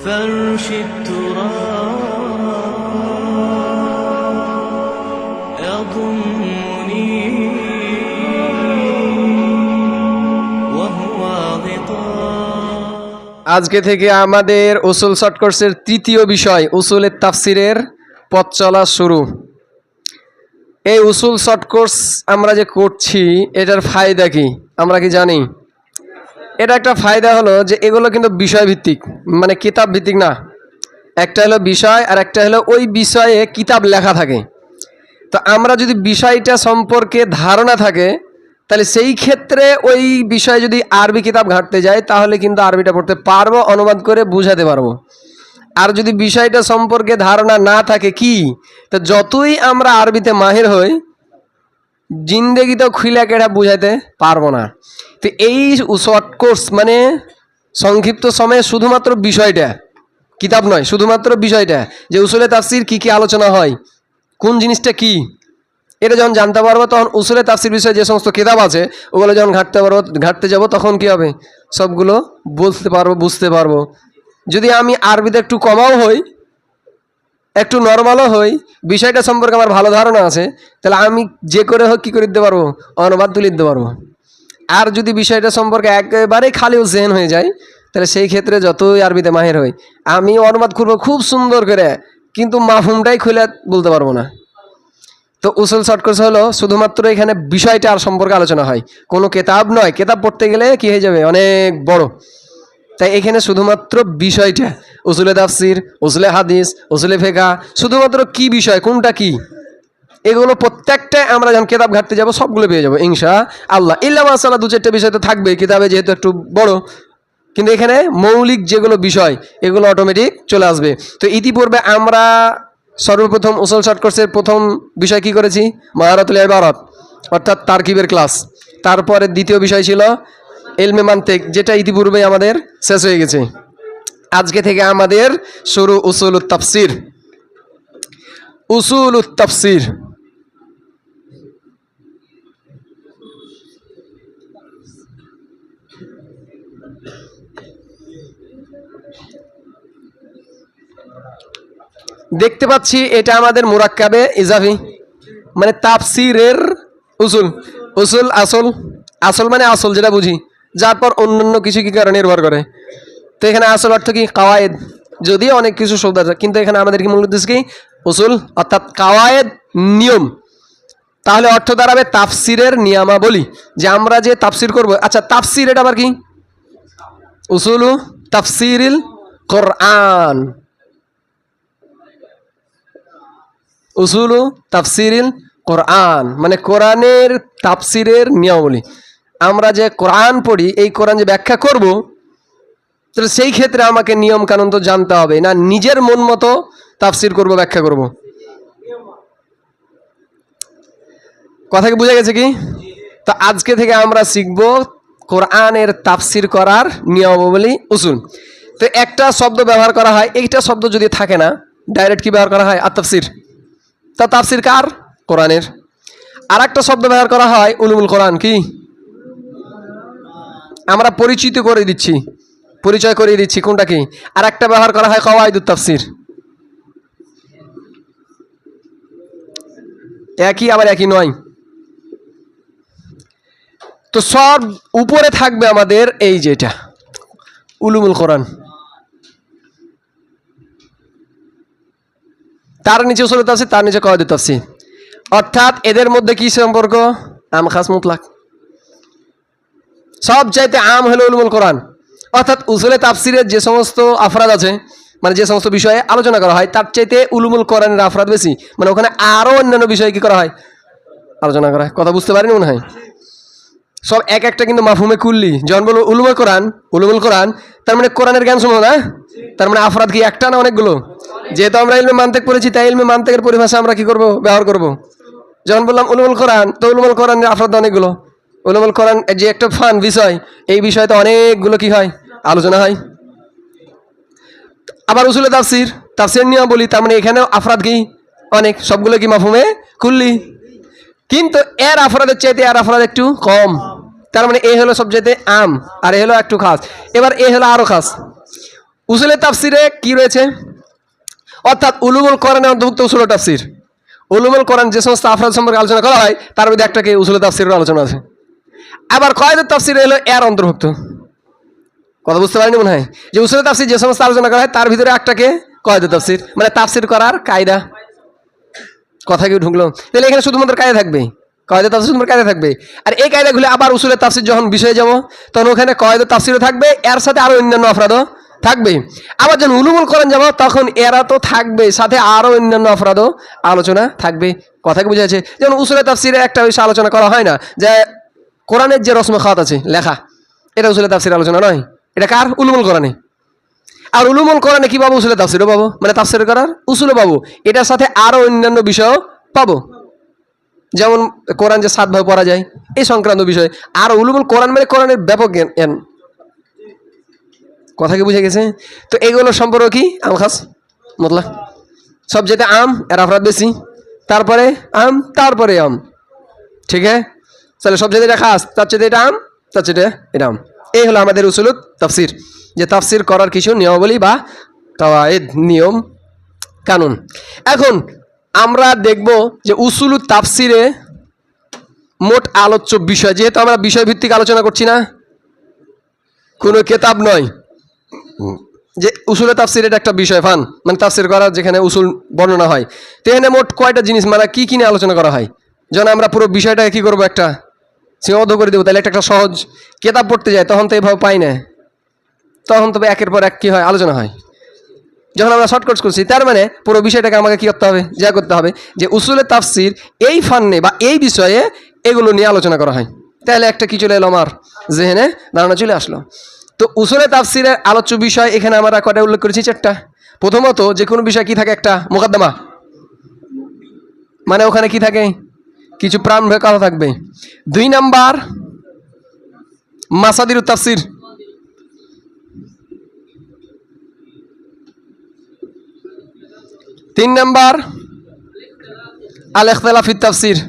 فرش التراب يضمني وهو غطاء। আজকে থেকে আমাদের উসুল শর্ট কোর্সের তৃতীয় বিষয় উসুলের তাফসিরের পথ চলা শুরু। এই উসুল শর্ট কোর্স আমরা যে করছি এটার ফায়দা কি আমরা কি জানি? এটা একটা ফায়দা হলো যে এগুলো কিন্তু বিষয় ভিত্তিক, মানে কিতাব ভিত্তিক না। একটা হলো বিষয় আর একটা হলো ওই বিষয়ে কিতাব লেখা থাকে। তো আমরা যদি বিষয়টা সম্পর্কে ধারণা থাকে তাহলে সেই ক্ষেত্রে ওই বিষয়ে যদি আরবি কিতাব ঘাঁটতে যাই তাহলে কিন্তু আরবিটা পড়তে পারবো, অনুবাদ করে বুঝাতে পারবো। আর যদি বিষয়টা সম্পর্কে ধারণা না থাকে কি, তো যতই আমরা আরবিতে মাহির হই জিন্দেগিতেও খুলে কেটা বুঝাতে পারবো না। তো এই শর্ট কোর্স মানে সংক্ষিপ্ত সময়ে শুধুমাত্র বিষয়টা, কিতাব নয়, শুধুমাত্র বিষয়টা যে উসুলে তাফসির কী কী আলোচনা হয়, কোন জিনিসটা কি, এটা যখন জানতে পারবো তখন উসুলে তাফসির বিষয়ে যে সমস্ত কিতাব আছে ওগুলো যখন ঘাঁটতে যাবো তখন কি হবে, সবগুলো বলতে পারবো, বুঝতে পারবো। যদি আমি আরবিতে একটু কমাও হই, একটু নর্মালও হই, বিষয়টা সম্পর্কে আমার ভালো ধারণা আছে, তাহলে আমি যে করে হোক কী করে দিতে পারবো, অনুবাদ তুলে দিতে পারবো। আর যদি বিষয়টা সম্পর্কে একেবারেই খালিও জেহেন হয়ে যায় তাহলে সেই ক্ষেত্রে যতই আরবিতে মাহির হই আমি অনুবাদ করবো খুব সুন্দর করে, কিন্তু মাফহুমটাই খুলে বলতে পারবো না। তো উসুল শর্ট কোর্স হলো শুধুমাত্র এখানে বিষয়টা আর সম্পর্কে আলোচনা হয়, কোনো কেতাব নয়। কেতাব পড়তে গেলে কি হয়ে যাবে, অনেক বড়। তাই এখানে শুধুমাত্র বিষয়টা, উসুলে তাফসির, উসুলে হাদিস, উসুলে ফিকহ, শুধুমাত্র কি বিষয়, কোনটা কি, এগুলো প্রত্যেকটাই আমরা যখন কেতাব ঘাঁটতে যাবো সবগুলো পেয়ে যাবো ইনশাআল্লাহ। ইল্লা মাশাআল্লাহ দু চারটে বিষয় তো থাকবে কিতাবে, যেহেতু একটু বড়, কিন্তু এখানে মৌলিক যেগুলো বিষয় এগুলো অটোমেটিক চলে আসবে। তো ইতিপূর্বে আমরা সর্বপ্রথম উসুল শর্ট কোর্সের প্রথম বিষয় কি করেছি, মাহারাতুল ইবারাত অর্থাৎ তারকিবের ক্লাস। তারপরে দ্বিতীয় বিষয় ছিল ইলমে মানতিক, যেটা ইতিপূর্বে আমাদের শেষ হয়ে গেছে। আজকে থেকে আমাদের শুরু উসুলুত তাফসির। উসুলুত তাফসির দেখতে পাচ্ছি এটা আমাদের মুরাক্কাবে ইজাফি, মানে তাফসিরের উসুল। উসুল আসল, আসল মানে আসল যেটা বুঝি, যার পর অন্যান্য কিছু কি কারণে নির্ভর করে। তো এখানে আসল অর্থ কি, কাওয়ায়েদ, যদিও অনেক কিছু শব্দ আছে কিন্তু এখানে আমাদের কি মূল উদ্দেশ্য কি, উসুল অর্থাৎ কাওয়ায়েদ, নিয়ম। তাহলে অর্থ দাঁড়াবে তাফসিরের নিয়মাবলী, যে আমরা যে তাফসির করব। আচ্ছা তাফসির এটা আবার কি, উসুলু তাফসিরিল কোরআন, উসুলু তাফসিরিল কোরআন মানে কোরআনের তাফসিরের নিয়মাবলী। আমরা যে কোরআন পড়ি, এই কোরআন যে ব্যাখ্যা করব, তাহলে সেই ক্ষেত্রে আমাকে নিয়ম কানুন তো জানতে হবে না, নিজের মন মতো তাফসির করব, ব্যাখ্যা করব। কথা কি বুঝে গেছে কি? তো আজকে থেকে আমরা শিখব কোরআনের তাফসির করার নিয়মাবলী, উসুল। তো একটা শব্দ ব্যবহার করা হয়, এইটা শব্দ যদি থাকে না ডাইরেক্ট কি ব্যবহার করা হয়, আর তাফসির। তা তাফসির কার, কোরআনের। আর একটা শব্দ ব্যবহার করা হয় উলুমুল কোরআন, কি আমরা পরিচিত করে দিচ্ছি, পরিচয় করিয়ে দিচ্ছি কোনটা কি। আর একটা ব্যবহার করা হয় কাওয়াইদুত তাফসির। একই আবার একই নয়। তো সব উপরে থাকবে আমাদের এই যেটা উলুমুল কোরআন, তার নিচে উসুল তাফসির, তার নিচে কাওয়াইদুত তাফসির। অর্থাৎ এদের মধ্যে কি সম্পর্ক, আম খাস মুতলাক। সব চাইতে আম হলো উলুমুল কোরআন। অর্থাৎ উসুলে তাফসিরের যে সমস্ত আফরাদ আছে, মানে যে সমস্ত বিষয়ে আলোচনা করা হয়, তার চাইতে উলুমুল কোরআনের আফরাদ বেশি, মানে ওখানে আরও অন্যান্য বিষয়ে কি করা হয়, আলোচনা করা হয়। কথা বুঝতে পারিনি মনে হয়। সব এক একটা কিন্তু মাফহুমে কুল্লি। যখন বলবো উলুমুল কোরআন, উলুমুল কোরআন তার মানে কোরআনের জ্ঞান সমূহ না, তার মানে আফরাদ কি একটা না অনেকগুলো। যেহেতু আমরা ইলমে মানতিক পড়েছি তাই ইলমে মানতিকের পরিভাষা আমরা কি করব, ব্যবহার করব। যখন বললাম উলুমুল কোরআন, তো উলুমুল কোরআনের আফরাদ অনেকগুলো। উলুমুল কোরআন যে একটা ফান বিষয়, এই বিষয়তে অনেকগুলো কি হয়, আলোচনা হয়। আবার উসুলে তাফসির, তাফসির নিয়ম বলি, তার মানে এখানেও আফরাদ কি অনেক, সবগুলো কি মাফহুমে কুল্লি। কিন্তু এর আফরাদের চাইতে এর আফরাদ একটু কম, তার মানে এ হলো সবচেয়ে আম আর এ হলো একটু খাস। এবার এ হলো আরও খাস। উসুলে তাফসিরে কি রয়েছে, অর্থাৎ উলুমুল কোরআনের অন্তর্ভুক্ত উসুল তাফসির। উলুমুল কোরআন যে সমস্ত আফরাদ সম্পর্কে আলোচনা করা হয় তার মধ্যে একটাকে উসুল তাফসিরের আলোচনা আছে। আবার কয়েদ তাফসির হলো এর অন্তর্ভুক্ত। কথা বুঝতে পারিনি মনে হয়, যে উসুল তাফসির যে সমস্ত আলোচনা করা হয় তার ভিতরে একটাকে কয়েদ তাফসির, মানে তাফসির করার কায়দা। কথা কি ঢুকলো? তাহলে এখানে শুধুমাত্র কায়দা থাকবে, কয়েদ তাফসির শুধুমাত্র কায়দা থাকবে। আর এই কায়দাগুলো আবার উসুলের তাফসির যখন বিষয়ে যাব তখন ওখানে কয়েদ তাফসিরও থাকবে, এর সাথে আরো অন্যান্য আফরাদও থাকবে। আবার যখন উলুমুল কোরআন যাব তখন এরা তো থাকবে, সাথে আরো অন্যান্য আফরাদও আলোচনা থাকবে। কথা কি বুঝা যাচ্ছে? যেমন উসুলের তাফসিরে একটা বিষয় আলোচনা করা হয় না যে কোরআনের যে রসমে খাত আছে লেখা, এটা উসুলের তাফসির আলোচনা নয়, এটা কার? উলুমুল কোরআনে। আর উলুমুল কোরআনে কি পাবো? উসুলের তাফসিরও পাবো, মানে তাফসির করার উসুলও পাবো, এটার সাথে আরো অন্যান্য বিষয়ও পাবো। যেমন কোরআন যে 7 ভাবে পড়া যায় এই সংক্রান্ত বিষয়। আর উলুমুল কোরআন মানে কোরআনের ব্যাপক জ্ঞান। কথা কি বুঝে গেছে? তো এগুলো সম্পর্ক কি? আম খাস মতলা সব যেটা আম এর আফরাদ বেশি, তারপরে আম, তারপরে আম। ঠিক আছে, তাহলে সব যেটা খাস তার চেয়ে এটা আম, তার চেয়ে এটা আম। এই হলো আমাদের উসুলুত তাফসির, যে তাফসির করার কিছু নিয়মাবলী বা কাওয়ায়েদ, নিয়ম কানুন। এখন আমরা দেখব যে উসুলুত তাফসিরে মোট আলোচ্য বিষয়, যেহেতু আমরা বিষয় ভিত্তিক আলোচনা করছি না, কোনো কেতাব নয়, যে উসুলে তাফসির এটা একটা বিষয় ফান, মানে তাফসির করা যেখানে উসুল বর্ণনা হয়। তো এখানে মোট কয়টা জিনিস, মানে কি কি নিয়ে আলোচনা করা হয়, যখন আমরা পুরো বিষয়টাকে কী করবো একটা সীমাবদ্ধ করে দেবো, তাহলে একটা সহজ কেতাব পড়তে যায় তখন তো এভাবে পাই না, তখন তবে একের পর এক কী হয় আলোচনা হয়। যখন আমরা শর্টকাট করছি তার মানে পুরো বিষয়টাকে আমাকে কী করতে হবে, যা করতে হবে যে উসুলে তাফসির এই ফান্নে বা এই বিষয়ে এগুলো নিয়ে আলোচনা করা হয়। তাহলে একটা কি চলে এলো আমার জেহেনে, ধারণা চলে আসলো। তো উসুলে তাফসিরের আলোচ্য বিষয় এখানে আমরা কয়টা উল্লেখ করেছি? 4টা। প্রথমত যে কোনো বিষয় কি থাকে, একটা মুকদ্দমা, মানে ওখানে কি থাকে, কিছু প্রাণভয় কথা থাকবে। 2 নাম্বার মাসাদিরুত তাফসির, 3 নাম্বার আল ইখতিলাফ ফিত তাফসির, 4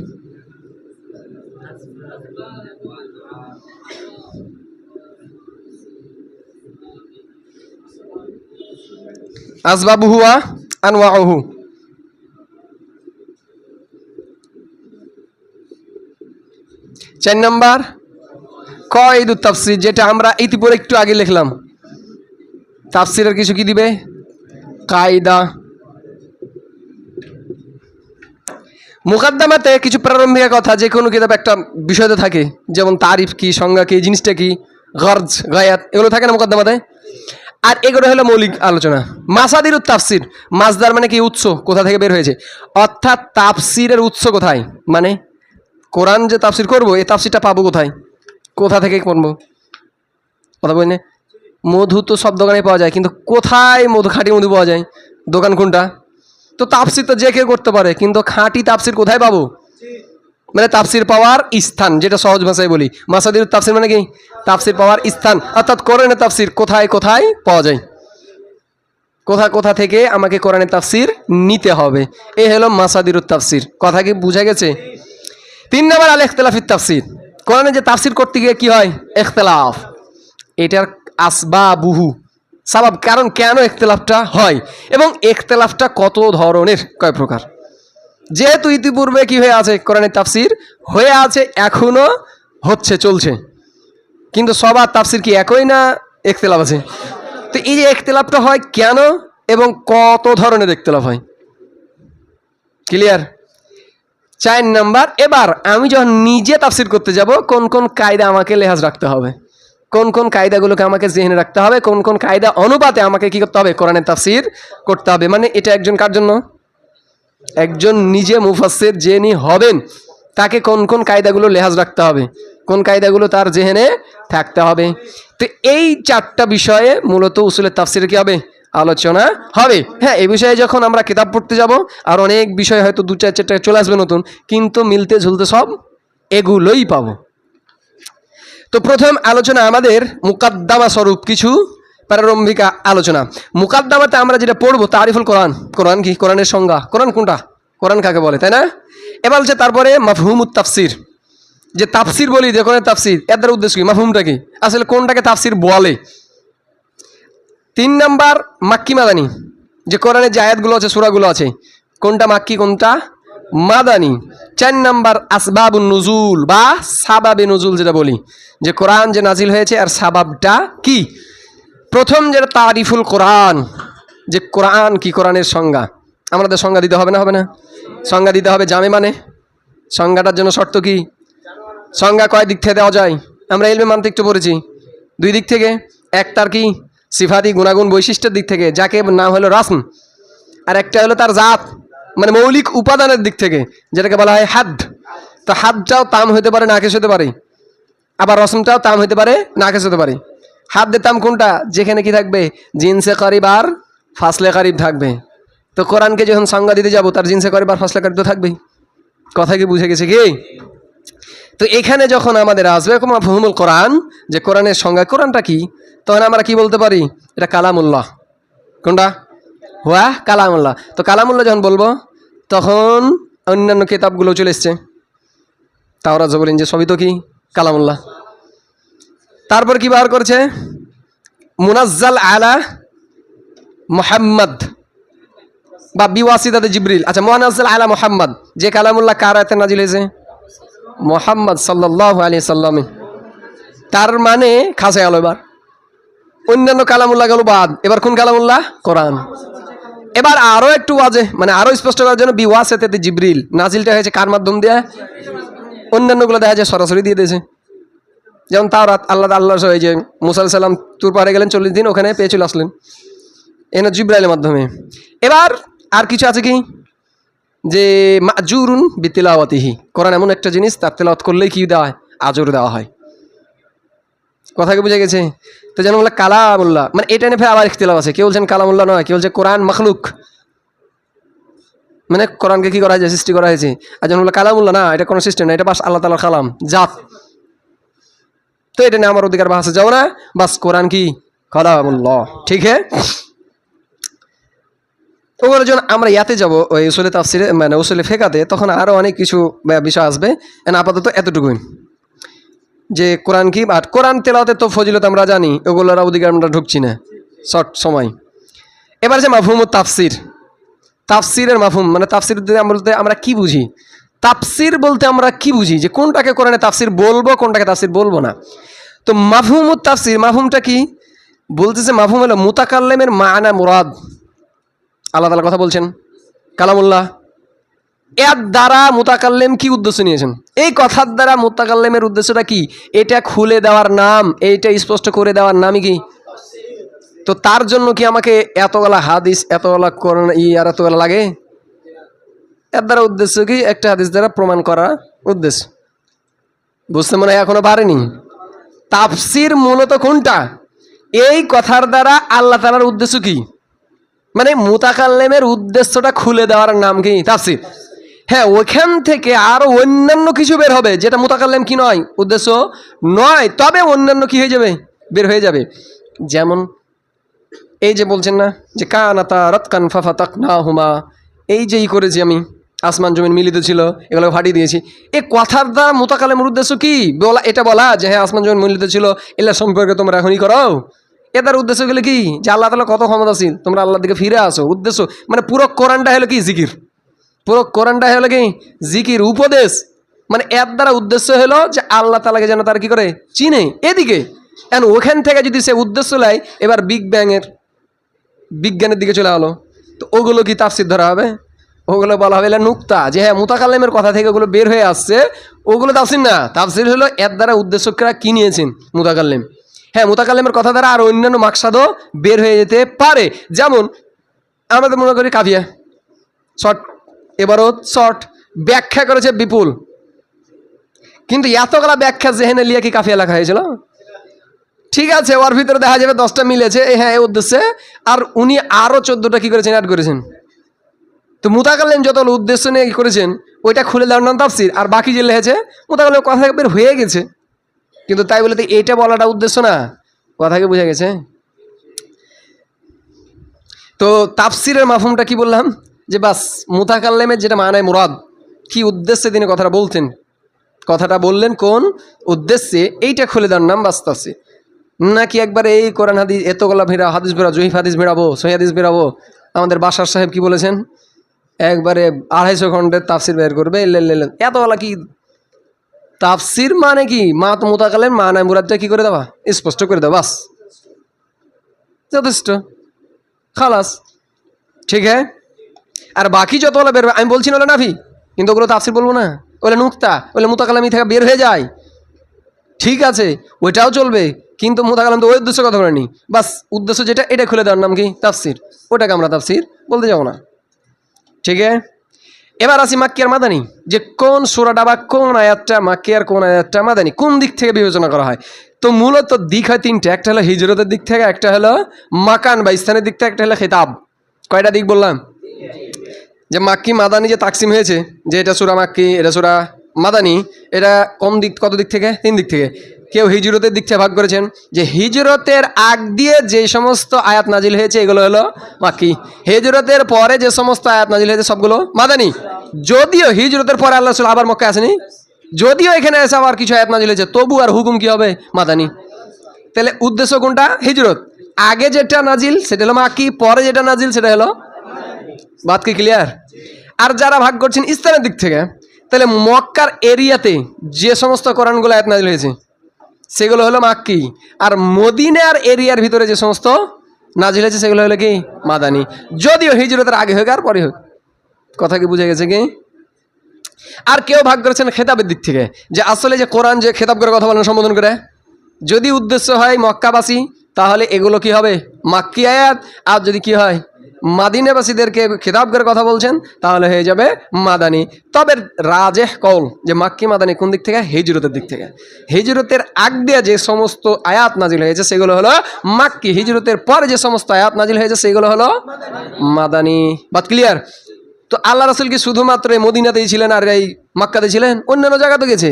আসবাবুহু ওয়া আনওয়াউহু, 4 নাম্বার কয়দুত তাফসির, যেটা আমরা ইতিপূর্বে একটু আগে লিখলাম। তাফসিরের কিছু কি দিবে, কায়দা। মুকাদ্দামাতে কিছু প্রারম্ভিক কথা, যে কোনো কিতাব একটা বিষয়তে থাকে, যেমন তারিফ কি, সংজ্ঞা কি, জিনিসটা কি, গরজ গায়াত, এগুলো থাকে না মুকাদ্দামাতে। আর এগুলো হলো মৌলিক আলোচনা। মাসাদিরুত তাফসির, মাসদার মানে কি, উৎস, কোথা থেকে বের হয়েছে, অর্থাৎ তাফসিরের উৎস কোথায়, মানে কোরআন যে তাফসির করবো এই তাফসিরটা পাবো কোথায়, কোথা থেকে করবো। কথা বলি না, মধু তো সব দোকানে পাওয়া যায়, কিন্তু কোথায় মধু, খাঁটি মধু পাওয়া যায়, দোকান কোনটা? তো তাফসির তো যে কেউ করতে পারে, কিন্তু খাঁটি তাফসির কোথায় পাবো, মানে তাফসির পাওয়ার স্থান, যেটা সহজ ভাষায় বলি মাসাদির তাফসির মানে কি, তাফসির পাওয়ার স্থান, অর্থাৎ কোরআনের তাফসির কোথায় কোথায় পাওয়া যায়, কোথা কোথা থেকে আমাকে কোরআনের তাফসির নিতে হবে। এই হলো মাসাদিরুত তাফসির। কথা কি বুঝা গেছে? 3 নাম্বার আল ইখতিলাফিত তাফসির, কোরআনে যে তাফসির করতে গিয়ে কি হয়, ইখতিলাফ, এটার আসবাবুহু, সাবাব, কারণ কেন ইখতিলাফটা হয় এবং ইখতিলাফটা কত ধরনের, কয় প্রকার। যেহেতু ইতিপূর্বে কি হয়ে আছে, কোরআনের তাফসির হয়ে আছে, এখনো হচ্ছে, চলছে, কিন্তু সবার তাফসির কি একই না, ইখতিলাফ আছে। তো এই যে ইখতিলাফটা হয় কেন এবং কত ধরনের ইখতিলাফ হয়, ক্লিয়ার? 4 নাম্বার, এবার আমি যখন নিজে তাফসির করতে যাব কোন কোন কায়দা আমাকে লেহাজ রাখতে হবে, কোন কোন কায়দাগুলোকে আমাকে জেনে রাখতে হবে, কোন কোন কায়দা অনুপাতে আমাকে কি করতে হবে, কোরআনের তাফসির করতে হবে। মানে এটা একজন কার জন্য, একজন নিজে মুফাসসির যিনি হবেন তাকে কোন কোন কায়দাগুলো লেহাজ রাখতে হবে, কোন কায়দাগুলো তার জেহেনে থাকতে হবে। তো এই 4টা বিষয়ে মূলত উসুলের তাফসিরে কি হবে, আলোচনা হবে। হ্যাঁ, এই বিষয়ে যখন আমরা কিতাব পড়তে যাব আর অনেক বিষয় হয়তো 2-4টা চলে আসবে নতুন, কিন্তু মিলতে ঝুলতে সব এগুলোই পাবো। তো প্রথম আলোচনা আমাদের মুকাদ্দামা স্বরূপ কিছু প্রারম্ভিক আলোচনা। মুকাদ্দামাতে আমরা যেটা পড়বো তারিফুল কোরআন, কোরআন কি, কোরআনের সংজ্ঞা, কোরআন কোনটা, কোরআন কাকে বলে, তাই না? এবার হচ্ছে তারপরে মাফহুমুত তাফসির, যে তাফসির বলি যে কোরআনের তাফসির, এর দ্বারা উদ্দেশ্য কি, মাফহুমটা কি, আসলে কোনটাকে তাফসির বলে। 3 নাম্বার মাক্কি মাদানি, যে কোরআনের যে আয়াতগুলো আছে সূরাগুলো আছে কোনটা মাক্কি কোনটা মাদানি। 4 নাম্বার আসবাবুন নুজুল বা সাবাবে নুজুল যেটা বলি, যে কোরআন যে নাজিল হয়েছে আর সাবাবটা কি। প্রথম যেটা তারিফুল কোরআন, যে কোরআন কি, কোরআনের সংজ্ঞা। আমাদের সংজ্ঞা দিতে হবে না, হবে না? সংজ্ঞা দিতে হবে। জামে মানে সংজ্ঞাটার জন্য শর্ত কি? সংজ্ঞা কয় দিক থেকে দেওয়া যায়? আমরা ইলমে মানতিক তো পড়েছি 2 দিক থেকে। এক তার কি সিফাতি গুণাগুণ বৈশিষ্ট্যের দিক থেকে, যাকে নাম হলো রাসম, আর একটা হলো তার জাত মানে মৌলিক উপাদানের দিক থেকে, যেটাকে বলা হয় হাদ। তো হাদটাও তাম হতে পারে নাকেশ হতে পারে, আবার রসমটাও তাম হতে পারে নাকেশ হতে পারে। হাদ্দে তাম কোনটা? যেখানে কি থাকবে জিনসে করিব আর ফাসলে করিব থাকবে। তো কোরআনকে যখন সংজ্ঞা দিতে যাব তার জিনসে করিব আর ফাসলে করিব তো থাকবেই। কথা কি বুঝে গেছে কি? তো এখানে যখন আমাদের আসবে মাফহুমুল কোরআন, যে কোরআনের সংজ্ঞা, কোরআনটা কি, তখন আমরা কি বলতে পারি? এটা কালামুল্লাহ। কোনটা? হুয়া কালামুল্লাহ। তো কালামুল্লাহ যখন বলবো তখন অন্যান্য কিতাবগুলো চলে এসছে, তাওরাত জবুর ইনজিল সবই তো কি কালামুল্লাহ। তারপর কি বার করছে? মুনাজ্জাল আলা মুহাম্মদ বা বিওয়াসিতাতে জিবরিল। আচ্ছা, মুনাজ্জাল আলা মুহাম্মদ, যে কালামুল্লাহ কার আয়াতে নাজিল হয়েছে? মুহাম্মদ সাল্লাল্লাহু আলাইহি সাল্লাম। তার মানে খাসে গেল। এবার অন্যান্য কালামুল্লাহ গেল বাদ, এবার কোন কালামুল্লাহ? কোরআন। এবার আরো একটু বাজে, মানে আরো স্পষ্ট করার জন্য বিওয়াসিতাতে জিবরিল, নাজিলটা হয়েছে কার মাধ্যম দিয়ে? অন্যান্যগুলো দেখা যায় সরাসরি দিয়ে দিয়েছে। যেমন তাওরাত আল্লাহ এই যে মুসা আলাইহিস সালাম তুর পাহাড়ে গেলেন 40 দিন, ওখানে পেয়ে চলে আসলেন এনে জিবরাইলের মাধ্যমে। এবার আর কিছু আছে কি? যে মাজুরুন বিতিলাওয়াতিহি, কোরআন এমন একটা জিনিস তার তেলাওয়াত করলেই কি দেওয়া হয়? আজর দেওয়া হয়। কথা কি বুঝে গেছে? তো যেন বললাম কালামুল্লাহ, মানে এটা নিয়ে ফের আবার ইখতিলাফ আছে। কেউ বলছেন কালামুল্লাহ নয়, কেউ বলছে কোরআন মাখলুক, মানে কোরআনকে কি করা হয়েছে? সৃষ্টি করা হয়েছে। আর যেন বললো কালামুল্লাহ, না এটা কোনো সিস্টেম না, এটা বাস আল্লাহ তাআলার কালাম, জাত। তো এটা নিয়ে আমার অধিকার বাসে যাও না, বাস কোরআন কি কালামুল্লাহ, ঠিক হ্যাঁ। ওগুলোর জন্য আমরা ইয়াতে যাবো ওই উসুলে তাফসিরে, মানে উসুলে ফেকাতে, তখন আরও অনেক কিছু বিষয় আসবে। আপাতত এতটুকুই যে কোরআন কি, আর কোরআন তেলাওয়াতের তো ফজিলত আমরা জানি, ওগুলোর অধিকার আমরা ঢুকছি না শর্ট সময়। এবার যে মাফহুমুত তাফসির, তাফসিরের মাফহুম মানে তাফসির বলতে আমরা কি বুঝি? তাফসির বলতে আমরা কি বুঝি? যে কোনটাকে কোরআনে তাফসির বলবো, কোনটাকে তাফসির বলবো না। তো মাফহুমুত তাফসির, মাফহুমটা কি বলতেছে? মাফহুম হলো মুতাকাল্লিমের মানা মুরাদ। আল্লাহ তাআলা কথা বলছেন কালামুল্লাহ, এর দ্বারা মুতাকাল্লিম কি উদ্দেশ্য নিয়েছেন? এই কথার দ্বারা মুতাকাল্লিমের উদ্দেশ্যটা কি? এটা খুলে দেওয়ার নাম, এইটা স্পষ্ট করে দেওয়ার নামই কি? তো তার জন্য কি আমাকে এতগুলা হাদিস, এতগুলা কোরআন আর এতগুলা লাগে? এর দ্বারা উদ্দেশ্য কি? একটা হাদিস দ্বারা প্রমাণ করা উদ্দেশ্য। বুঝতে মনে হয় এখনো পারেনি? তাফসির মূলত কোনটা? এই কথার দ্বারা আল্লাহ তাআলার উদ্দেশ্য কি, মানে মুতাকাল্লিমের উদ্দেশ্যটা খুলে দেওয়ার নাম কি? তাফসির। হ্যাঁ, ওখান থেকে আরো অন্যান্য কিছু বের হবে যেটা মুতাকাল্লিম কি নয়, উদ্দেশ্য নয়, তবে অন্যান্য কি হয়ে যাবে? বের হয়ে যাবে। যেমন এই যে বলছেন না যে কানাতা রাতকান ফাফাতাকনাহুমা, এই যে করেছি আমি, আসমান জমিন মিলিত ছিল, এগুলো ফাটিয়ে দিয়েছি। এই কথার দ্বারা মুতাকাল্লিমের উদ্দেশ্য কি? বলা, এটা বলা যে হ্যাঁ আসমান জমিন মিলিত ছিল, এগুলো সম্পর্কে তোমরা এখনই করো। এটার উদ্দেশ্য গেলে কি? যে আল্লাহ তাআলা কত ক্ষমতাশীল, তোমরা আল্লাহর দিকে ফিরে আসো। উদ্দেশ্য মানে পুরো কোরআনটা হলো কি? জিকির। পুরো কোরআনটা হলো কি? জিকির, উপদেশ। মানে এর দ্বারা উদ্দেশ্য হলো যে আল্লাহ তাআলাকে যেন তারা কি করে? চিনে। এদিকে এখন ওখান থেকে যদি সে উদ্দেশ্য নেয়, এবার বিজ্ঞানের দিকে চলে গেলো, তো ওগুলো কি তাফসির ধরা হবে? ওগুলো বলা হবে নুক্তা, যে হ্যাঁ মুতাকাল্লিমের কথা থেকে ওগুলো বের হয়ে আসছে, ওগুলো তাফসির না। তাফসির হলো এর দ্বারা উদ্দেশ্যকরা কি নিয়েছেন? মুতাকাল্লিম। হ্যাঁ, মুতাকাল্লিমের কথা দ্বারা আর অন্যান্য মাকসাদও বের হয়ে যেতে পারে। যেমন আমাদের মনে করি কাফিয়া শর্ট, এবারও শর্ট ব্যাখ্যা করেছে বিপুল, কিন্তু এতগুলা ব্যাখ্যা জেহেনে লিয়া কি কাফিয়া লেখা হয়েছিল? ঠিক আছে, ওর ভিতরে দেখা যাবে 10টা মিলেছে, হ্যাঁ এই উদ্দেশ্যে, আর উনি আরও 14টা কি করেছেন? অ্যাড করেছেন। তো মুতাকাল্লিম যতগুলো উদ্দেশ্য নিয়ে কি করেছেন, ওইটা খুলে দেওয়ার নাম তাফসির। আর বাকি যে লিখেছে মুতাকাল্লিমের কথা বের হয়ে গেছে, কিন্তু তাই বলে তো এইটা বলাটা উদ্দেশ্য না। কথা কি বুঝে গেছে? তো তাফসিরের মাফহুমটা কি বললাম? যে বাস মুতাকাল্লিমের যেটা মানায় মুরাদ, কি উদ্দেশ্যে তিনি কথাটা বলতেন, কথাটা বললেন কোন উদ্দেশ্যে, এইটা খুলে দেওয়ার নাম বাস তাফসির। নাকি একবার এই কোরআন হাদিস এতগুলা হাদিস বেরাবো, জহিফ হাদিস বেরাবো, সহি হাদিস বেরাবো? আমাদের বাসার সাহেব কি বলেছেন? একবারে 250 খণ্ডের তাফসির বের করবে। এতগুলা কি তাফসির মানে কি? মা তো মোতাকালের মা নাই মুরাদটা কি করে দেওয়া, স্পষ্ট করে দেওয়া, বাস যথেষ্ট, খালাস, ঠিক হ্যাঁ। আর বাকি যতগুলো বেরোবে আমি বলছি না ওগুলো নাফি, কিন্তু ওগুলো তাফসির বলবো না, ওগুলো নুক্তা, ওগুলো মোতাকালামি থেকে বের হয়ে যায়, ঠিক আছে, ওইটাও চলবে, কিন্তু মোতাকালাম তো ওই উদ্দেশ্য কথা বলেনি, বাস উদ্দেশ্য যেটা এটা খুলে দেওয়ার নাম কি? তাফসির। ওটাকে আমরা তাফসির বলতে যাবো না, ঠিক আছে। এবার আসি মাক্কি আর মাদানি, যে কোন সূরাটা বা কোন আয়াতটা মাক্কি আর কোন আয়াতটা মাদানি, কোন দিক থেকে বিবেচনা করা হয়। তো মূলত দিক হয় তিনটে, একটা হলো হিজরতের দিক থেকে, একটা হলো মাকান বা স্থানের দিক থেকে, একটা হলো খেতাব। কয়টা দিক বললাম? যে মাক্কি মাদানি যে তাকসিম হয়েছে, যে এটা সূরা মাক্কি, এটা সূরা মাদানি, এটা কোন দিক, কত দিক থেকে? 3 দিক থেকে। কেউ হিজরতের দিক থেকে ভাগ করেছেন যে হিজরতের আগ দিয়ে যে সমস্ত আয়াত নাজিল হয়েছে এগুলো হলো মাক্কি, হিজরতের পরে যে সমস্ত আয়াত নাজিল হয়েছে সবগুলো মাদানি। যদিও হিজরতের পরে আল্লাহ রাসূল আবার মক্কায় আসেনি, যদিও এখানে এসে আবার কিছু আয়াত নাজিল হয়েছে, তবু আর হুকুম কি হবে? মাদানি। তাহলে উদ্দেশ্য কোনটা? হিজরত। আগে যেটা নাজিল সেটা হলো মাক্কি, পরে যেটা নাজিল সেটা হলো, বাত কি ক্লিয়ার? আর যারা ভাগ করছেন স্থানের দিক থেকে, তাহলে মক্কার এরিয়াতে যে সমস্ত কোরআনগুলো আয়াত নাজিল হয়েছে সেগুলো হলো মাক্কি, আর মদিনার এরিয়ার ভিতরে যে সমস্ত নাজিল হয়েছে সেগুলো হলো কি? মাদানি। যদিও হিজরতের আগে হোক আর পরে হোক, কথা কি বুঝে গেছে কি? আর কেউ ভাগ করেছেন খেতাবের দিক থেকে, যে আসলে যে কোরআন যে খেতাব করে কথা বলেন, সম্বোধন করে, যদি উদ্দেশ্য হয় মক্কাবাসী তাহলে এগুলো কি হবে? মাক্কি আয়াত। আর যদি কি হয় মাদিনাবাসীদেরকে খেতাব করে কথা বলছেন তাহলে হয়ে যাবে মাদানি। তবে রাজেহ কওল যে মাক্কি মাদানি কোন দিক থেকে? হিজরতের দিক থেকে। হিজরতের আগ দিয়ে যে সমস্ত আয়াত নাজিল হয়েছে সেগুলো হলো মাক্কি, হিজরতের পরে যে সমস্ত আয়াত নাজিল হয়েছে সেগুলো হলো মাদানি। বাত ক্লিয়ার? তো আল্লাহ রাসূল কি শুধুমাত্র এই মদিনাতেই ছিলেন আর এই মক্কাতে ছিলেন? অন্যান্য জায়গাতে গেছে,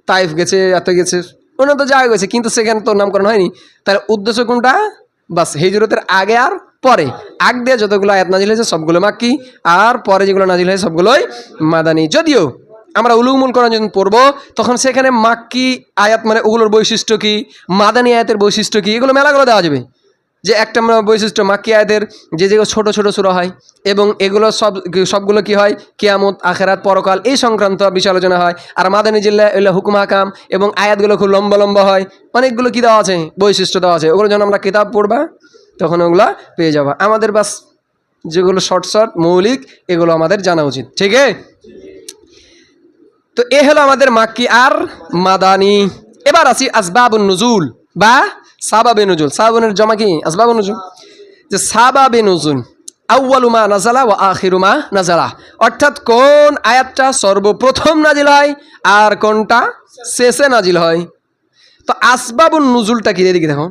তাইফ গেছে, এত গেছে, অন্যান্য জায়গায় গেছে, কিন্তু সেখানে তো নামকরণ হয়নি। তাহলে উদ্দেশ্য কোনটা? বাস হিজরতের আগে আর পরে, আগ দিয়ে যতগুলো আয়াত নাজিল হয়েছে সবগুলো মাক্কি, আর পরে যেগুলো নাজিল হয়েছে সবগুলোই মাদানি। যদিও আমরা উলুমুল কোরআন যখন পড়বো তখন সেখানে মাক্কি আয়াত মানে ওগুলোর বৈশিষ্ট্য কি, মাদানি আয়াতের বৈশিষ্ট্য কি, এগুলো মেলাগুলো দেওয়া যাবে। যে একটা বৈশিষ্ট্য মাক্কি আয়াতের যে যেগুলো ছোট ছোট সূরা হয়, এবং এগুলো সবগুলো কি হয়? কিয়ামত, আখেরাত, পরকাল এই সংক্রান্ত বিষয় আলোচনা হয়। আর মাদানী জিল্লা এগুলো হুকুম হাকাম, এবং আয়াতগুলো খুব লম্বা লম্বা হয়, অনেকগুলো কি দেওয়া আছে? বৈশিষ্ট্য দেওয়া আছে। ওগুলো যখন আমরা কিতাব পড়বা তখন ওগুলো পেয়ে যাবা। আমাদের বাস যেগুলো শর্ট শর্ট মৌলিক এগুলো আমাদের জানা উচিত, ঠিক আছে? তো এ হলো আমাদের মাক্কি আর মাদানি। এবার আসি আসবাবুন নুজুল বা সাবাবে নুজুল। সাবাবের জমা কি? আসবাবুন নুজুল। যে সাবাবে নুজুল আউয়ালু মা নাজালা ওয়া আখিরু মা নাজালা, অর্থাৎ কোন আয়াতটা সর্বপ্রথম নাজিল হয় আর কোনটা শেষে নাজিল হয়। তো আসবাবুন নুজুলটা কি? এদিকে দেখো,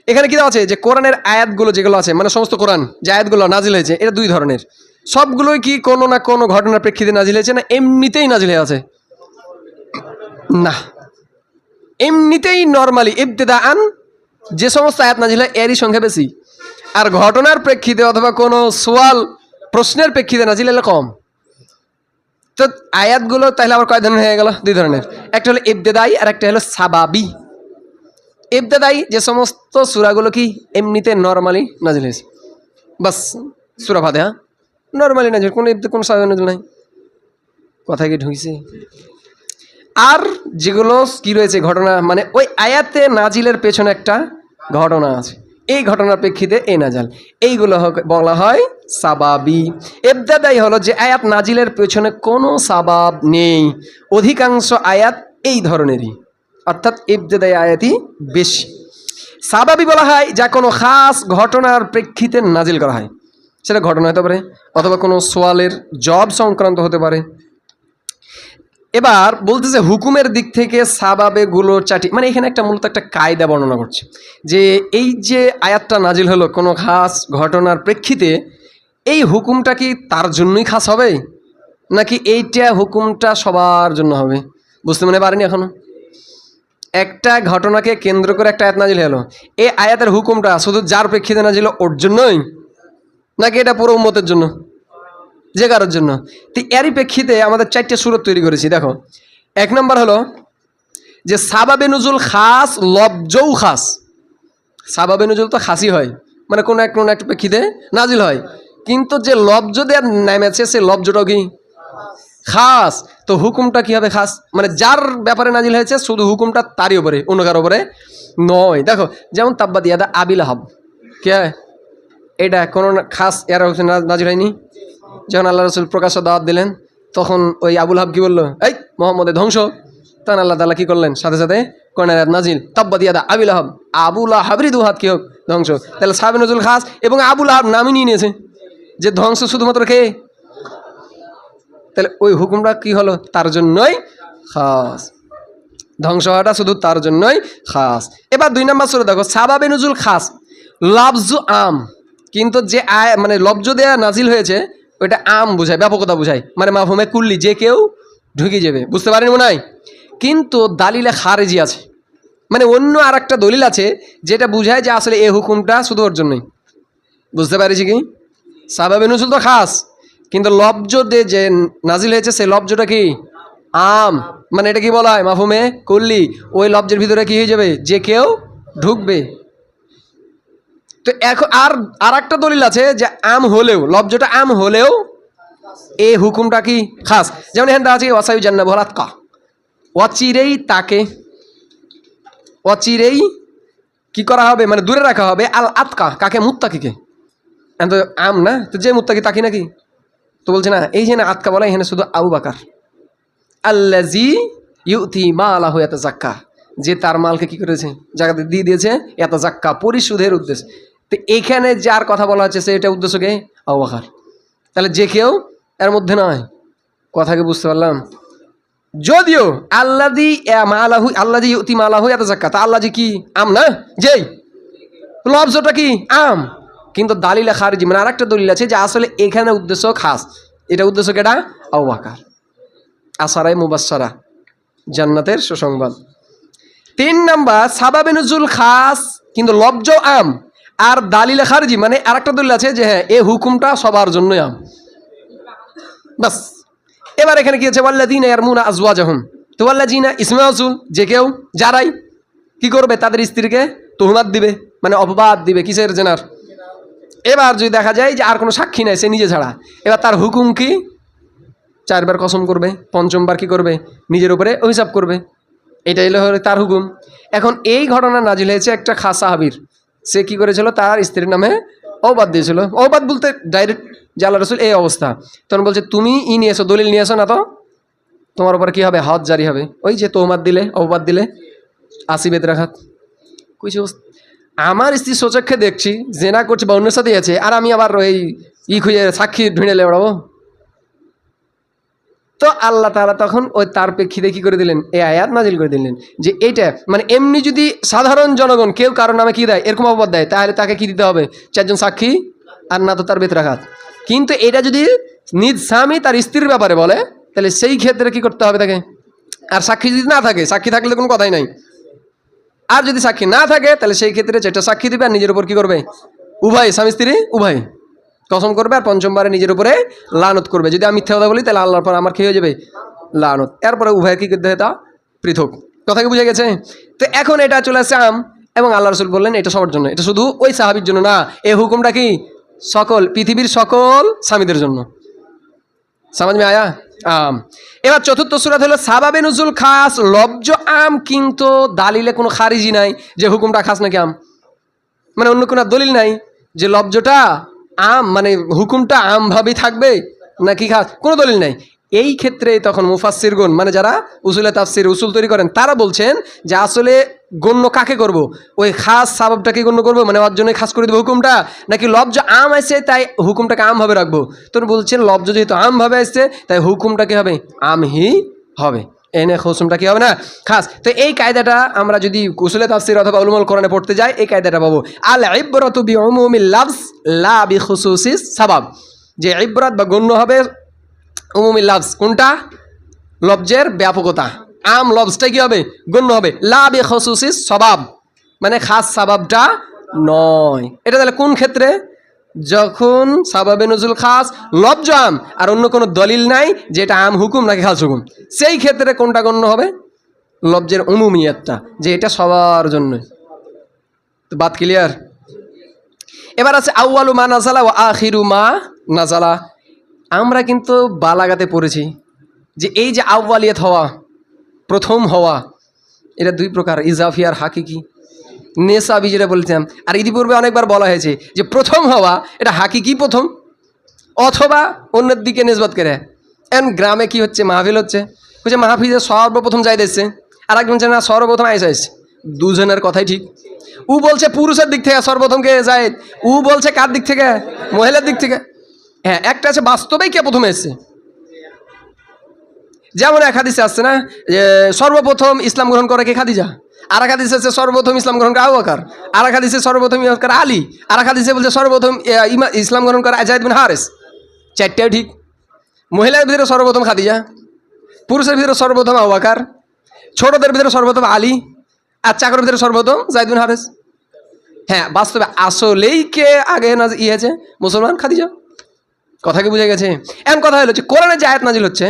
এখানে কি দেওয়া আছে? যে কোরআনের আয়াতগুলো যেগুলো আছে, মানে সমস্ত কোরআন যে আয়াতগুলো নাজিল হয়েছে এটা 2 ধরনের। সবগুলোই কি কোনো না কোনো ঘটনার প্রেক্ষিতে নাজিল হয়েছে, না এমনিতেই নাজিল হয়ে আছে? না, এমনিতেই নর্মালি ইবতিদাআন যে সমস্ত আয়াত নাজিল হয় এরই সংখ্যা বেশি, আর ঘটনার প্রেক্ষিতে অথবা কোনো সোয়াল প্রশ্নের প্রেক্ষিতে নাজিল হলে কম। তো আয়াতগুলো তাহলে আবার কয় ধরনের হয়ে গেল? 2 ধরনের। একটা হলো ইবতিদাই আর একটা হলো সাবাবি। ইবতিদাই যে সমস্ত সূরাগুলো কি এমনিতে নরমালি নাজিল হয়েছে, বাস সূরা ফাতিহা নরমালি নাজিল, কোনো সাবাবি নাজিল নাই। কথা কি ঢুকছে? আর যেগুলো কি রয়েছে ঘটনা, মানে ওই আয়াতে নাজিলের পেছনে একটা ঘটনা আছে, এই ঘটনার প্রেক্ষিতে এই নাজাল, এইগুলো বলা হয় সাবাবি। ইবতিদাই হলো যে আয়াত নাজিলের পেছনে কোনো সাবাব নেই, অধিকাংশ আয়াত এই ধরনেরই, অর্থাৎ ইবতিদাই আয়াতই বেশি। সাবাবি বলা হয় যা কোনো খাস ঘটনার প্রেক্ষিতে নাজিল করা হয়, সেটা ঘটনা হতে পারে অথবা কোনো সোয়ালের জব সংক্রান্ত হতে পারে। এবার বলতেছে হুকুমের দিক থেকে সাবাবেগুলো চাটি, মানে এখানে একটা মূলত একটা কায়দা বর্ণনা করছে যে এই যে আয়াতটা নাজিল হলো কোনো খাস ঘটনার প্রেক্ষিতে, এই হুকুমটা কি তার জন্যই খাস হবে, নাকি এইটা হুকুমটা সবার জন্য হবে? বুঝতে মনে পারেনি এখনো? একটা ঘটনাকে কেন্দ্র করে একটা আয়াত নাজিল হলো, এই আয়াতের হুকুমটা শুধু যার প্রেক্ষিতে নাজিল ওর জন্যই, নাকি এটা পুরো উম্মতের জন্য, যে কারোর জন্য? তো এরই প্রেক্ষিতে আমাদের 4টে সূরা তৈরি করেছি। দেখো, 1 নম্বর হলো যে সাবাবে নুজুল খাস লব্জও খাস। সাবাবে নুজুল তো খাসি হয়, মানে কোনো একটা প্রেক্ষিতে নাজিল হয়, কিন্তু যে লব্জ দেওয়ার নেমেছে সে লব্জটাও কি খাস। তো হুকুমটা কি হবে খাস, মানে যার ব্যাপারে নাজিল হয়েছে শুধু হুকুমটা তারই উপরে, অন্য কারোর উপরে নয়। দেখো যেমন তাব্বাত ইয়াদা আবিল আহাব, কে এটা কোনো খাস এর নাজিল হয়নি। যখন আল্লাহ রসুল প্রকাশ্য দাওয়াত দিলেন তখন ওই আবুল হাব কি বললো, এই মোহাম্মদের ধ্বংস। তখন আল্লাহ তাআলা কি করলেন, সাথে সাথে কোরআনের আয়াত নাজিল, তাব্বাত ইয়াদা আবিল আহাব, আবুল আহাবেরই দু হাত কি হোক ধ্বংস। তাহলে সাহাবে নজরুল খাস এবং আবুল আহাব নামই নিয়ে নিয়েছে যে ধ্বংস শুধুমাত্র কে, তাহলে ওই হুকুমটা কি হলো, তার জন্যই খাস, ধ্বংস হওয়াটা শুধু তার জন্যই খাস। এবার 2 নম্বর সূরা দেখো, সাবাবে নুজুল খাস লাফজু আম, কিন্তু যে মানে লব্জ দেয়া নাজিল হয়েছে ওইটা আম বুঝায়, ব্যাপকতা বুঝায়, মানে মাফহুমে কুল্লি, যে কেউ ঢুকে যাবে, বুঝতে পারেন মনে হয়। কিন্তু দালিলে খারেজি আছে, মানে অন্য আর একটা দলিল আছে যেটা বুঝায় যে আসলে এই হুকুমটা শুধু ওর জন্যই, বুঝতে পারছি কি। সাবাবে নুজুল তো খাস, কিন্তু লব্জ দিয়ে যে নাজিল হয়েছে সেই লব্জটা কি আম, মানে এটা কি বলা হয় মাফহুমে কুল্লি, ওই লব্জের ভিতরে কি হয়ে যাবে, যে কেউ ঢুকবে। তো এখন আর একটা দলিল আছে যে আম হলেও, লব্জটা আম হলেও এই হুকুমটা কি খাস। যেমন এখানটা আছে ওয়াসাইউ জান্নাবু আল আতকা, অচিরেই তাকে, অচিরেই কি করা হবে, মানে দূরে রাখা হবে আল আতকা, কাকে, মুত্তাকিকে। তো আম না, তো যে মুত্তাকি তাকি নাকি, তো বলছে না, এই যে না আতকা বলা এখানে শুধু আবু বকর, আল্লাজি ইউতি মালাহু ইয়াতাযাক্কা, যে তার মালকে কি করেছে, জাকাতে দিয়ে দিয়েছে, ইয়াতাযাক্কা পরিশোধের উদ্দেশ্যে। তো এইখানে যার কথা বলা হচ্ছে সেটা উদ্দেশ্যকে আবু বকর, তাহলে যে কেউ এর মধ্যে নয়। কথাকে বুঝতে পারলাম। যদিও আল্লাদি মালাহু, আল্লাদি ইউতি মালাহু ইয়াতাযাক্কা, তা আল্লাজি কি আম না, যেই লফজটা কি আম, কিন্তু দালিলে খারিজি, মানে আরেকটা দলিল আছে যে আসলে এখানে উদ্দেশ্য খাস, এটা উদ্দেশ্য কেটা আবু বকর, আসারায়ে মুবাশশারা, জান্নাতের সুসংবাদ। 3 নাম্বার সাবাবে নুজুল খাস কিন্তু লব্জ আম, আর দালিলে খারিজি, মানে আরেকটা দলিল আছে যে হ্যাঁ এই হুকুমটা সবার জন্যই আম, বাস। এবার এখানে কি আছে, ওয়াল্লাযীনা ইয়ারমুনা আজওয়াজাহুম, তো ওয়াল্লাযীনা ইসমে মাওসূল, যে কেউ যারাই কি করবে তাদের স্ত্রীকে তুহমাত দিবে, মানে অপবাদ দিবে, কিসের জেনার। এবার যদি দেখা যায় যে আর কোনো সাক্ষী নাই, সে নিজে ছাড়া, এবার তার হুকুম কি, 4 বার কসম করবে, 5ম বার কি করবে, নিজের উপরে অভিশাপ করবে, এটাই হলো তার হুকুম। এখন এই ঘটনা নাজিল হয়েছে একটা খাস সাহাবীর, সে কি করেছিল, তার স্ত্রীর নামে অবাদ দিয়েছিল। অবাদ বলতে ডাইরেক্ট যে আল্লাহ রাসূল এই অবস্থা, তখন বলছে তুমি নিয়ে এসো, দলিল নিয়ে এসো, না তো তোমার উপর কি হবে, হদ জারি হবে, ওই যে তোহমাত দিলে, অবাদ দিলে 80 বেত্রাঘাত। কিছু আমার স্ত্রী সোচক্ষে দেখছি জেনা করছে বা অন্যের সাথে আছে, আর আমি আবার ওই খুঁজে সাক্ষী ঢুঁড়ে লেবড়াবো। তো আল্লাহ তাআলা তখন ওই তার প্রেক্ষিতে কি করে দিলেন, এই আয়াত নাজিল করে দিলেন যে এইটা, মানে এমনি যদি সাধারণ জনগণ কেউ কারোর নামে কি দেয়, এরকম অপবাদ দেয়, তাহলে তাকে কি দিতে হবে, 4 জন সাক্ষী, আর না তো তার বেত্রাঘাত। কিন্তু এটা যদি নিজ স্বামী তার স্ত্রীর ব্যাপারে বলে, তাহলে সেই ক্ষেত্রে কি করতে হবে তাকে, আর সাক্ষী যদি না থাকে, সাক্ষী থাকলে কোনো কথাই নাই, আর যদি সাক্ষী না থাকে তাহলে সেই ক্ষেত্রে যেটা সাক্ষী দিবে আর নিজের উপর কি করবে, উভয় স্বামী স্ত্রী উভয় কসম করবে, আর 5মবারে নিজের উপরে লানত করবে। যদি আমি মিথ্যা কথা বলি তাহলে আল্লাহর পর আমার কি হয়ে যাবে, লানত। এরপরে উভয় কি করতে হয়, তা পৃথক। কথা কি বুঝে গেছে। তো এখন এটা চলে আসছে আম, এবং আল্লাহ রাসূল বললেন এটা সবার জন্য, এটা শুধু ওই সাহাবীর জন্য না, এই হুকুমটা কি সকল পৃথিবীর সকল স্বামীদের জন্য। সমাজ মে আয়া আম। এবার 4র্থ সূরা হলো সাবাবে নুজুল খাস লব্জ আম, কিন্তু দালিলে কোনো খারিজি নাই যে হুকুমটা খাস নাকি আম, মানে অন্য কোনো দলিল নাই যে লব্জটা আম, মানে হুকুমটা আমভাবেই থাকবে নাকি খাস, কোনো দলিল নাই। এই ক্ষেত্রে তখন মুফাসসিরগণ, মানে যারা উসুলে তাফসির উসুল তৈরি করেন, তারা বলছেন যে আসলে গণ্য কাকে করব, ওই খাস সাবাবটাকে গণ্য করবো, মানে ওর জন্যই খাস করে দেবো হুকুমটা, নাকি লব্জ আম আসছে তাই হুকুমটাকে আমভাবে রাখবো। তো বলছেন লব্জ যেহেতু আমভাবে আসছে তাই হুকুমটা কি হবে, আমহি হবে, এনে হুকুমটা কি হবে না খাস। তো এই কায়দাটা আমরা যদি উসুলে তাফসির অথবা উলুমুল কোরআনে পড়তে যাই, এই কায়দাটা পাবো, আল ইবরাতু বিউমুমিল লাফজ লা বিখুসুসিস সাবাব, যে ইবরাত বা গণ্য হবে উমুমিল লাফজ, কোনটা, লফজের ব্যাপকতা, আম লফজটা কি হবে, গণ্য হবে, লা বিখুসুসিস সাবাব, মানে খাস সাবাবটা নয়। এটা তাহলে কোন ক্ষেত্রে, যখন সাবাবে নজুল খাস লফজ আম আর অন্য কোনো দলিল নাই যে এটা আম হুকুম নাকি খাস হুকুম, সেই ক্ষেত্রে কোনটা গণ্য হবে, লফজের উমুমিয়াতটা, যে এটা সবার জন্য। তো বাত ক্লিয়ার? এবার আছে আউয়ালু মা নাজালা ওয়া আখিরু মা নাজালা। আমরা কিন্তু বালাগাতে পড়েছি যে এই যে আউয়ালিয়াত হওয়া, প্রথম হওয়া, এটা দুই প্রকার, ইজাফি আর হাকিকি। নেসাবি যেটা বলছিলাম, আর ইতিপূর্বে অনেকবার বলা হয়েছে যে প্রথম হওয়া এটা হাকিকি প্রথম, অথবা অন্যের দিকে নিসবত করে। এখন গ্রামে কি হচ্ছে, মাহফিল হচ্ছে, বলছে মাহফিলে সর্বপ্রথম যাই দিচ্ছে, আর একজন না সর্বপ্রথম আইসা আসছে। দুজনের কথাই ঠিক। ও বলছে পুরুষের দিক থেকে সর্বপ্রথম কে যায়, ও বলছে কার দিক থেকে, মহিলার দিক থেকে। হ্যাঁ, একটা আছে বাস্তবেই কে প্রথমে এসছে। যেমন এক হাদিসে আসছে না যে সর্বপ্রথম ইসলাম গ্রহণ করে কে, খাদিজা। আর এক হাদিসে আছে সর্বপ্রথম ইসলাম গ্রহণ করে আবু বকর। আর এক হাদিসে সর্বপ্রথম ইসলাম করে আলী। আর এক হাদিসে বলছে সর্বপ্রথম ইসলাম গ্রহণ করে যায়েদ বিন হারেস। চারটাও ঠিক। মহিলার ভিতরে সর্বপ্রথম খাদিজা, পুরুষের ভিতরে সর্বপ্রথম আবু বকর, ছোটদের ভিতরে সর্বপ্রথম আলী, আর চাকরের ভিতরে সর্বপ্রথম যায়েদ বিন হারেস। হ্যাঁ, বাস্তবে আসলেই কে আগে হয়েছে, মুসলমান, খাদিজা। কথা কি বুঝে গেছে? এমন কথা হলো যে কোরআনে যে আয়াত নাজিল হচ্ছে,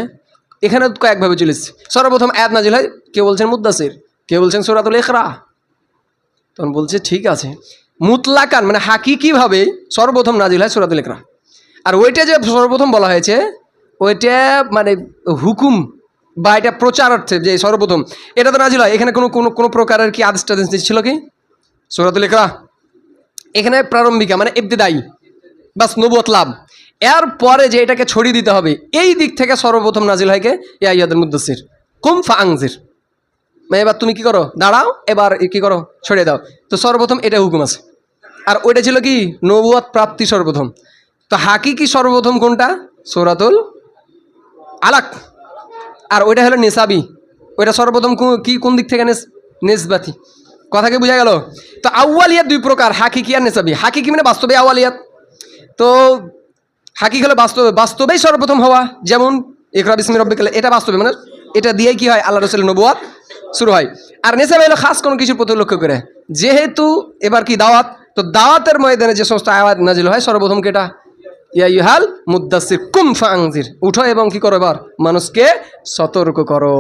এখানে কয়েকভাবে চলেছে। সর্বপ্রথম আয়াত নাজিল হয়, কেউ বলছেন মুদ্দাসির, কেউ বলছেন সূরাতুল ইকরা। তখন বলছে ঠিক আছে, মুতলাকান মানে হাকিকিভাবে সর্বপ্রথম নাজিল হয় সূরাতুল ইকরা। আর ওইটা যে সর্বপ্রথম বলা হয়েছে, ওইটা মানে হুকুম বা এটা প্রচারার্থে যে সর্বপ্রথম এটা তো নাজিল হয়, এখানে কোনো কোনো কোনো প্রকারের কি আদেশ টাদেশ ছিল কি? সূরাতুল ইকরা এখানে প্রারম্ভিকা মানে ইবতিদায়ী, বাস নবুয়ত লাভ। এর পরে যে এটাকে ছড়িয়ে দিতে হবে, এই দিক থেকে সর্বপ্রথম নাজিল হয় কে? ইয়া আইয়ুহাল মুদ্দাসসির কুম ফাআনজির। মানে এবার তুমি কি করো, দাঁড়াও, এবার কি করো, ছড়িয়ে দাও। তো সর্বপ্রথম এটা হুকুম আছে। আর ওইটা ছিল কি নবুয়ত প্রাপ্তি সর্বপ্রথম। তো হাকিকি সর্বপ্রথম কোনটা? সূরাতুল আলাক। আর ওইটা হলো নিসাবি, ওইটা সর্বপ্রথম কি কোন দিক থেকে নিসবাতি। কথা কি বোঝা গেল? তো আউয়ালিয়াত দুই প্রকার, হাকিকি আর নিসাবি। হাকিকি মানে বাস্তবে আউয়ালিয়াত। তো হাকিক হলো বাস্তবেই সর্বপ্রথম হওয়া, যেমন ইকরা বিসমি রাব্বিকাল, এটা বাস্তবে মানে এটা দিয়েই কি হয়, আল্লাহ রাসূলের নবুয়ত শুরু হয়। আর নিসাবি হলো খাস কোনো কিছুর প্রতি লক্ষ্য করে, যেহেতু এবার কি দাওয়াত, তো দাওয়াতের ময়দানে যে সমস্ত আয়াত নাজিল হয় সর্বপ্রথম কেটা? ইয়া আইয়ুহাল মুদ্দাসসির কুম ফাআনজির, উঠো এবং কি করো, এবার মানুষকে সতর্ক করো।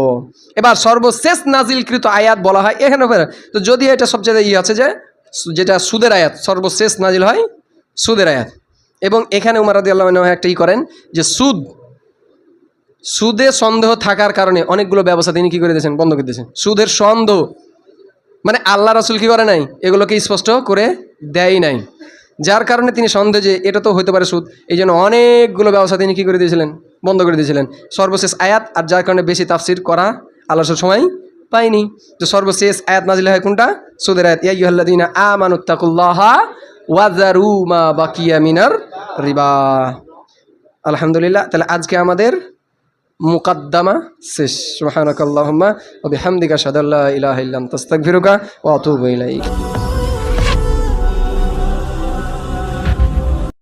এবার সর্বশেষ নাজিলকৃত আয়াত বলা হয় এখানে। তো যদি এটা সবচেয়ে আছে যে যেটা সুদের আয়াত, সর্বশেষ নাজিল হয় সুদের আয়াত। এবং এখানে উমর রাদিয়াল্লাহু আনহু একটা করেন যে সুদে সন্দেহ থাকার কারণে অনেকগুলো ব্যবসা তিনি কি করে দিয়েছেন, বন্ধ করে দিয়েছেন। সুদের সন্দেহ মানে আল্লাহ রাসূল কি করে নাই, এগুলোকে স্পষ্ট করে দেয় নাই, যার কারণে তিনি সন্দেহ যে এটা তো হতে পারে সুদ, এই জন্য অনেকগুলো ব্যবসা তিনি কী করে দিয়েছিলেন, বন্ধ করে দিয়েছিলেন। সর্বশেষ আয়াত, আর যার কারণে বেশি তাফসির করা আল্লাহ সময় পাইনি। তো সর্বশেষ আয়াত নাজিল হয় কোনটা? সুদের আয়াত, ইয়া আইয়ুহাল্লাযীনা আমানুত্তাকুল্লাহা ওয়াযারু মা বাকিয়া মিনার রিবা। আলহামদুলিল্লাহ, তাহলে আজকে আমাদের মুকাদ্দামা শেষ। সুবহানাকাল্লাহুম্মা ওয়া বিহামদিকা আশহাদু আল্লা ইলাহা ইল্লা আনতা আস্তাগফিরুকা ওয়া আতুবু ইলাইক।